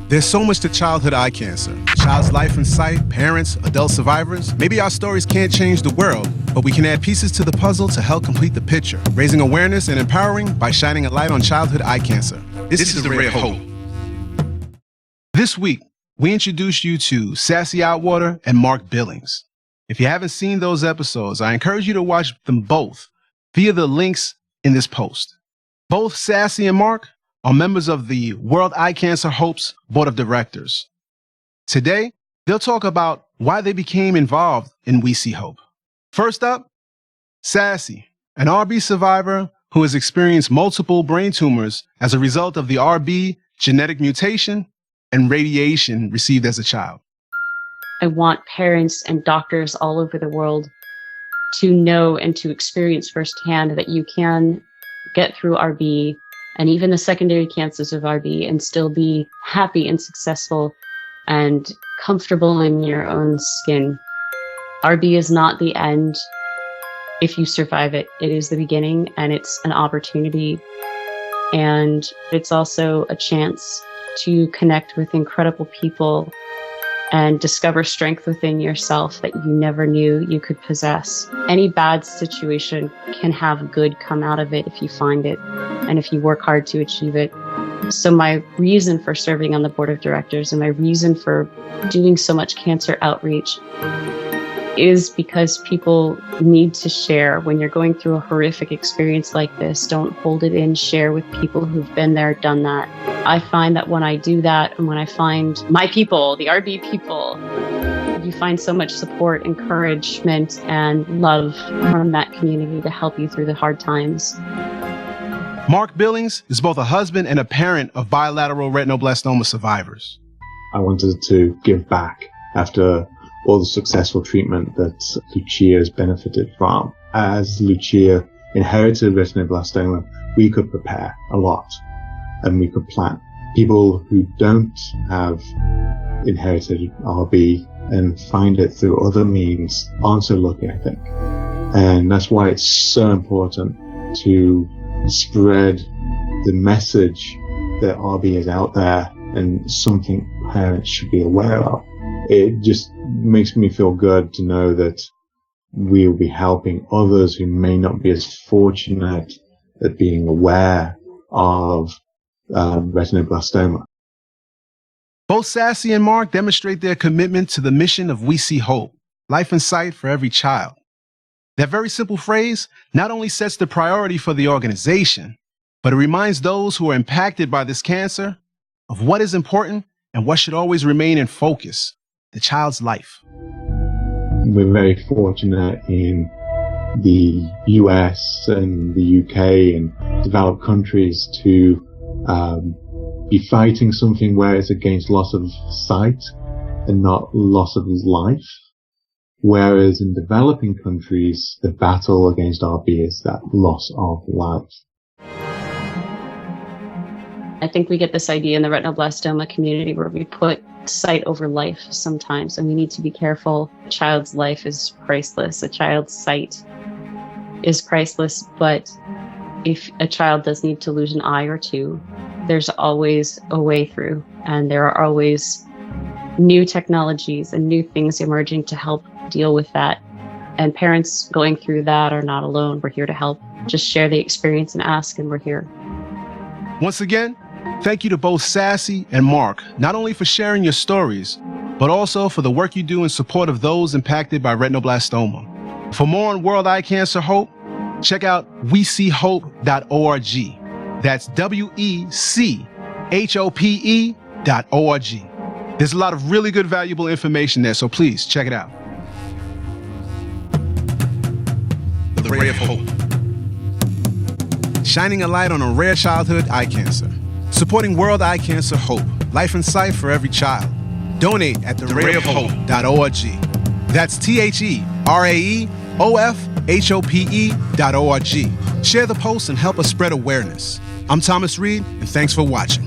There's so much to childhood eye cancer. Child's life in sight, parents, adult survivors. Maybe our stories can't change the world, but we can add pieces to the puzzle to help complete the picture. Raising awareness and empowering by shining a light on childhood eye cancer. This is the Ray of Hope. This week, we introduce you to Sassy Outwater and Mark Billings. If you haven't seen those episodes, I encourage you to watch them both via the links in this post. Both Sassy and Mark are members of the World Eye Cancer Hope's Board of Directors. Today, they'll talk about why they became involved in We See Hope. First up, Sassy, an RB survivor who has experienced multiple brain tumors as a result of the RB genetic mutation and radiation received as a child. I want parents and doctors all over the world to know and to experience firsthand that you can get through RB and even the secondary cancers of RB and still be happy and successful and comfortable in your own skin. RB is not the end. If you survive it, it is the beginning, and it's an opportunity. And it's also a chance to connect with incredible people and discover strength within yourself that you never knew you could possess. Any bad situation can have good come out of it if you find it and if you work hard to achieve it. So my reason for serving on the board of directors and my reason for doing so much cancer outreach is because people need to share. When you're going through a horrific experience like this, don't hold it in, share with people who've been there, done that. I find that when I do that, and when I find my people, the RB people, you find so much support, encouragement, and love from that community to help you through the hard times. Mark Billings is both a husband and a parent of bilateral retinoblastoma survivors. I wanted to give back after all the successful treatment that Lucia has benefited from. As Lucia inherited retinoblastoma, we could prepare a lot and we could plan. People who don't have inherited RB and find it through other means aren't so lucky, I think. And that's why it's so important to spread the message that RB is out there and something parents should be aware of. It just makes me feel good to know that we'll be helping others who may not be as fortunate at being aware of retinoblastoma. Both Sassy and Mark demonstrate their commitment to the mission of We See Hope, life in sight for every child. That very simple phrase not only sets the priority for the organization, but it reminds those who are impacted by this cancer of what is important and what should always remain in focus: the child's life. We're very fortunate in the US and the UK and developed countries to be fighting something where it's against loss of sight and not loss of life. Whereas in developing countries, the battle against RB is that loss of life. I think we get this idea in the retinoblastoma community where we put sight over life sometimes, and we need to be careful. A child's life is priceless. A child's sight is priceless, but if a child does need to lose an eye or two, there's always a way through, and there are always new technologies and new things emerging to help deal with that. And parents going through that are not alone. We're here to help. Just share the experience and ask, and we're here. Once again, thank you to both Sassy and Mark, not only for sharing your stories, but also for the work you do in support of those impacted by retinoblastoma. For more on World Eye Cancer Hope, check out WeSeeHope.org. That's WeChope.org. There's a lot of really good, valuable information there, so please check it out. The Ray of Hope. Shining a light on a rare childhood eye cancer. Supporting World Eye Cancer Hope, life in sight for every child. Donate at theRayofHope.org. That's TheRaeofHope.org. Share the post and help us spread awareness. I'm Thomas Reed, and thanks for watching.